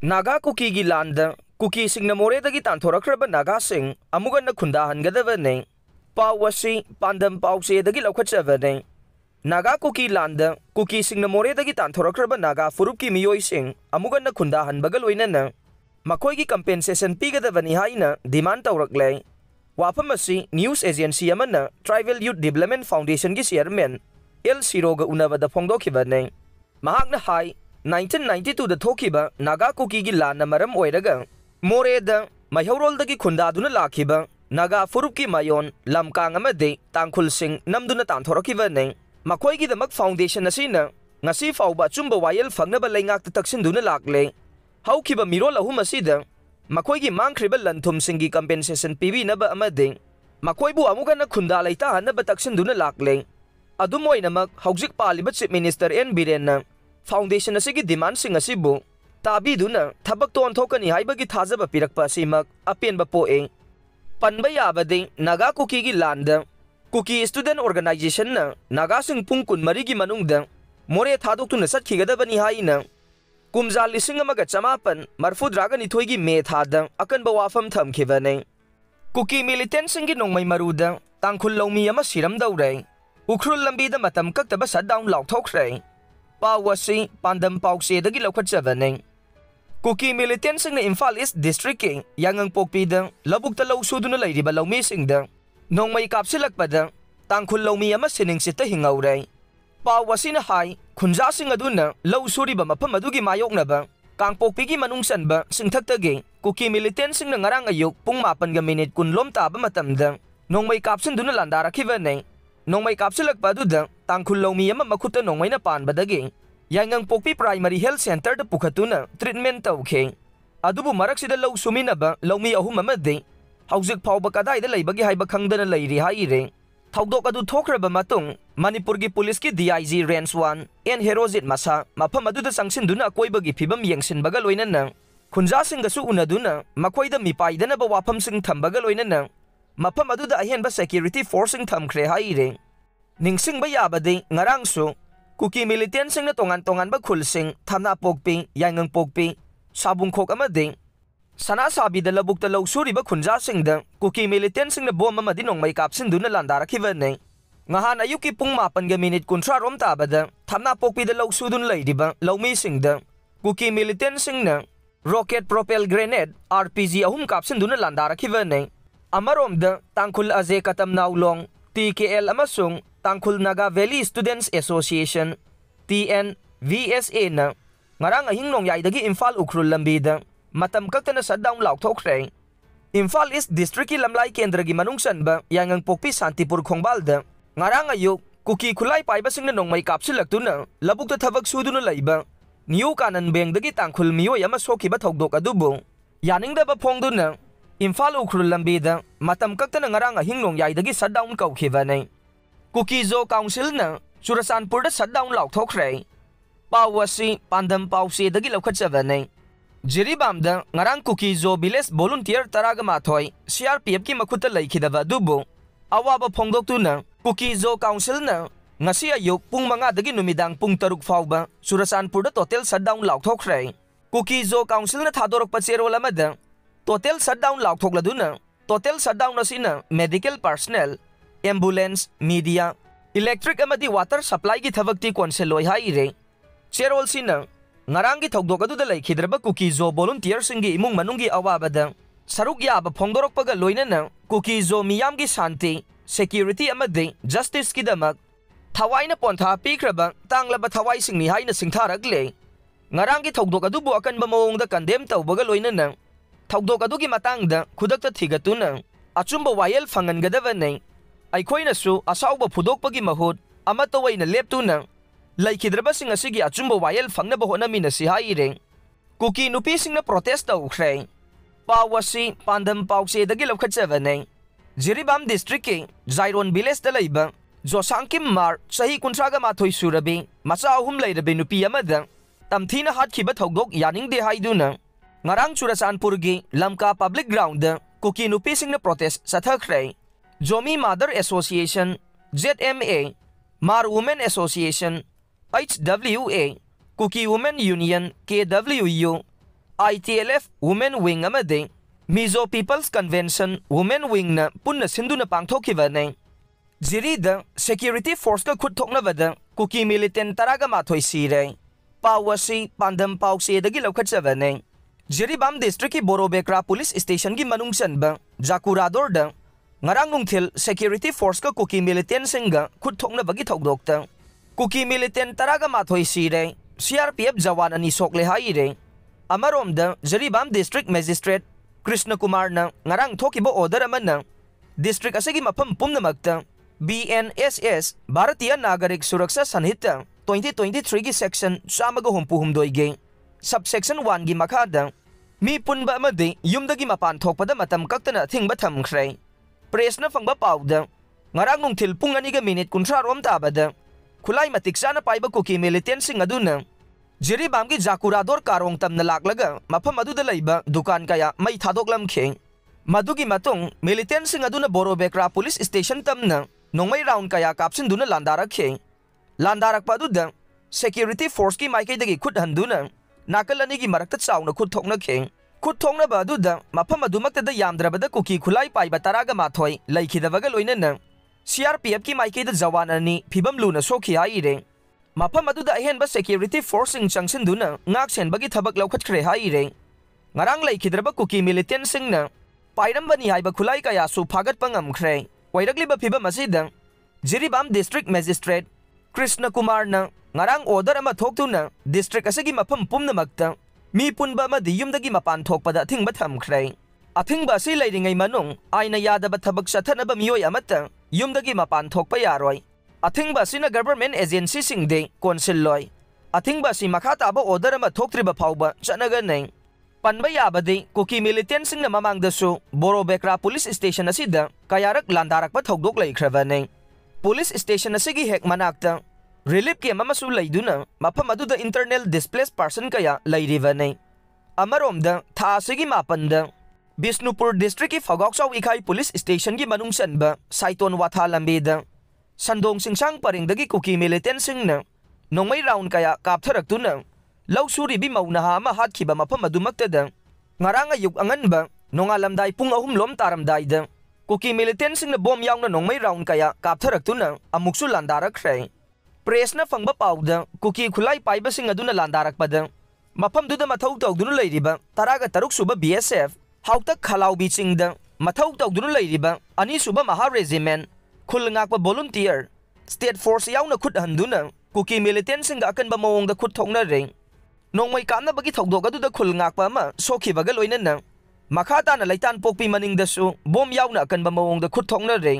Naga Kuki gi landa Kuki sing na more dagi tanthorkraba Naga sing amugan na khundahan gadabane pawasi pandam pause dagi laukhatchabane Naga Kuki landa Kuki sing na more dagi tanthorkraba Naga furup ki miyoi sing amugan na khundahan bagaloina na makhoi gi compensation pigadabani haina demand tawraklay wafam asi news agency amana Tribal Youth Development Foundation gi chairman El Siroga unabada phongdokhibane mahakna hai 1992 da thokiba Naga Kuki gi lana maram oiraga more da maihorol dagi khundaduna lakhiba Naga furup ki mayon lamkang amade tangkhul sing namduna tanthorokiba ne makhoi gi damak foundation asina ngasi fauba chumba wayel fangnaba leingak ta taksinduna lakle haukiba mirol ahum asida makhoi gi mangkhriba lanthum singi compensation pibi naba amade makhoi bu amuga na khunda leita hanaba taksinduna lakle adumoy namak haujik paliba chief minister N Biren Foundation asigi demand sing asibu tabi duna thabak ton thokani haibagi thajaba pirakpa simak apenba poe panba yabade Naga Kuki gi landa Kuki student organization na Naga sing pungkun mari gi manungda more thadok tuna satkhigada bani haina kumjal lising amaga chamapan marfudraga ni thoigi me thada akanba wafam thamkhibane Kuki militant sing gi nongmai maruda tangkhul lomi ama siram daure ukrul lambi da matam kaktaba shutdown lauk thokre pawasi pandam pause dagi laukhatchabane Kuki militant sing na Imphal East District king yangang pokpi da labuk talaw suduna layriba lawmi sing da nongmay kapsilakpada tangkhul lawmi ama sining sita hingawray pawasi na hai khunja sing aduna law suriba mapam adugi mayok na ba kang pokpi gi manungsan ba singthaktagi Kuki militant sing na ngarang ayuk pung 8 ga minute kunlom taba matamda nongmay kapsin duna landarakibane nongmay kapsilakpa duda tangkhul lawmi ama makhuta nongmay na panbadagi yangang pokpi primary health center da pukhatuna treatment tawkhe adubu maraksida law suminaba lawmi ahum amade haujik phawba kadai da leibagi haiba khangdana leiri haire thawdok adu thokraba matung Manipur gi police ki DIG range 1 en herozit masa mafam adu da sangsinduna koibagi phibam yengsin baga loinana khunja singa su unaduna makoida mipaidana ba wafam sing thambaga loinana mafam adu da ahen ba security forcing thamkhre haire ningsing ba yabade ngarang su Kuki militant sing na tongan ba khul sing thamna pokpi yangang pokpi sabung khok amade sana sabi da labuk talaw suri ba khunja sing da Kuki militant sing na bom amadi nongmay kapsin duna landarakibane ngahan ayuki pung 8 ga minute kuntra rom tabada thamna pokpi da law sudun laydiba lawmi sing da Kuki militant sing na rocket propel grenade RPG ahum kapsin duna landarakibane amarom da tangkhul aze katam naulong TKL amasung tangkhul Naga Valley Students Association TNVSA na ngarang ahingnong yaidagi Imphal ukrul lambida matam kaktana shutdown laukthokre Imphal East District ki lamlai kendra gi manungsan ba yangang pokpi Santipur khongbalda ngarang ayuk Kuki khulai paiba singna nongmay kapsilaktuna labukta thabak suduna laiba New Kanan Beng dagi tangkhul miyoy ama sokhiba thokdok adubu yaningda ba phongduna Imphal ukrul lambida matam kaktana ngarang ahingnong yaidagi shutdown kaukhibane Kuki Zo Council na Churasanpur da shutdown laukthokre pawasi pandam pause dagi laukhatchabane Jiribam da ngarang Kuki Zo village volunteer taraga mathoi CRPF ki makhuta laikhidaba dubu awaba phongdoktuna Kuki Zo Council na ngasi ayuk pung 5 dagi numidang pung 3 fawba Churasanpur da total shutdown laukthokre Kuki Zo Council na thadorok pachero lamada total shutdown laukthokladuna total shutdown asina medical personnel ambulance media electric amadi water supply gi thabakti konseloi haire cherol sina ngarang gi thokdok adu da laikhidraba Kuki Zo volunteer singi imung manungi awabada saruk yaba phongdorok paga loinana Kuki Zo miyam gi shanti security amadi justice ki damak thawaina pontha pikraba tanglaba thawai singni haina singtharakle ngarang gi thokdok adu bu akan ba mawong da condemn tawbaga loinana thokdok adu gi matangda khudakta thigatuna achumba wayel fangan gadavane Aikoina su asauba phudokpagi mahut amatawaina leptuna laikhidrabasing asigi achumba wayel fangnaba honamina si haire Kuki nupi singna protest tawkhre pawasi pandam pause dagi laukhatchabane Jiribam district ki Jairon village da laiba Josangkim Mar sahi kuntraga mathoi surabi macha ahum lairabe nupi amada tamthina hatkhiba thokdok yaningde haiduna ngarang Churasanpur gi lamka public ground da Kuki nupi singna protest sathakre Jomi Mother Association, ZMA, Mar Women Association, HWA, Kuki Women Union, KWU, ITLF Women Wing amadi Mizo People's Convention Women Wing na punna sinduna pangthokibane Jirida Security Force ka khut thoknabada Kuki militant taraga mathoi sire Pawasi Pandam Pause dagi lokhatchabane Jiribam District ki Borobekra Police Station ki manungsan ba Jakurador da ngarang nungthil Security Force ka Kuki militant singa khut thoknabagi thokdokta Kuki militant taraga mathoi sire CRPF jawan ani sokle haire Amaromda Jiribam District Magistrate Krishna Kumar na ngarang thokiba order amana District asigi mapam pumnamakta BNSS Bharatiya Nagarik Suraksha Sanhita 2023 ki section 162 gi subsection 1 gi makhada mi punba amadi yumdagi mapan thokpada matam kaktana thingba thamkhrai press na fangba pawda ngarang nungthil pung ani ga minute 30 rom tabada khulai matik sana paiba kuki militant sing aduna Jiribam gi Jakurador karong tamna laklaga mafam aduda laiba dukan kaya mai thadoklam khe madugi matung militant sing aduna Borobekra Police Station tamna nongmai round kaya kapsin duna landarak khe landarak paduda security force ki maikai dagi khut handuna nakalani gi marakta chawna khut thokna khe khut thokna baduda mafam adumakta da yamdrabada kuki khulai paiba taraga mathoi laikhidabaga loinana CRPF ki maikai da jawan ani phibam luna sokhi haire mafam aduda ahenba security force sing changsin duna ngak sen bagi thabak laukhatkhre haire ngarang laikhidraba kuki militant singna pairambani haiba khulai kaya su phagat pangamkhre wairagliba phibam asida Jiribam District Magistrate Krishna Kumar na ngarang order ama thoktuna district asagi mafam pumnamakta mi punba ma diyumdagi mapan thokpada thingba thamkhrai athingba si leiringai manung aina yadaba thabak sathanaba miyoi amata yumdagi mapan thokpa yaroi athingba sina government agency singde council loi athingba si makha taba order ama thoktriba phauba chanaga nei panba yabadi kuki militant singna mamangdasu Borobekra Police Station asida kayarak landarakpa thokdok laikhraba nei Police Station asigi hek manakta Relief ke mamasu laiduna mafam aduda internal displaced person kaya lairiba nei amaromda tha asigi mapanda Bisnupur District ki Phagoksaw Ikhai Police Station ki manungsan ba Saiton Watha lambeda Sandong Singsang paringdagi kuki militant singna nongmai round kaya kaptharaktuna lausuri bi mauna ha ma hatkhiba mafam adumaktada ngaranga yuk angan ba nongalamdai pung ahum lom taramdai da kuki militant singna bom yaungna nongmai round kaya kaptharaktuna amuksu landarakrai Press na fangba pawda kuki khulai paiba sing aduna landarakpada mafam duda mathau tawduna leiriba taraga taruk suba BSF hautak khalau bi chingda mathau tawduna leiriba ani suba Maha Regiment khulngakpa volunteer state force yauna khut handuna kuki militant sing akan ba mawongda khut thongna re nongmai kamna bagi thokdok aduda khulngakpa ma sokhibaga loinana makhata na laitan pokpi maningda su bom yauna akan ba mawongda khut thongna re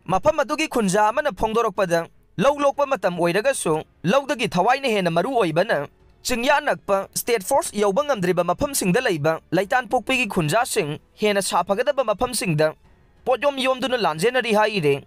mafam adugi khunja amana phongdorokpada Law lokpa matam oiragasu lawdagi thawaina hena maru oibana chingya nakpa state force yawba ngamdriba mafam singda leiba laitan pokpigi khunja sing hena saphagadaba mafam singda podyom yomduna lanjenari haire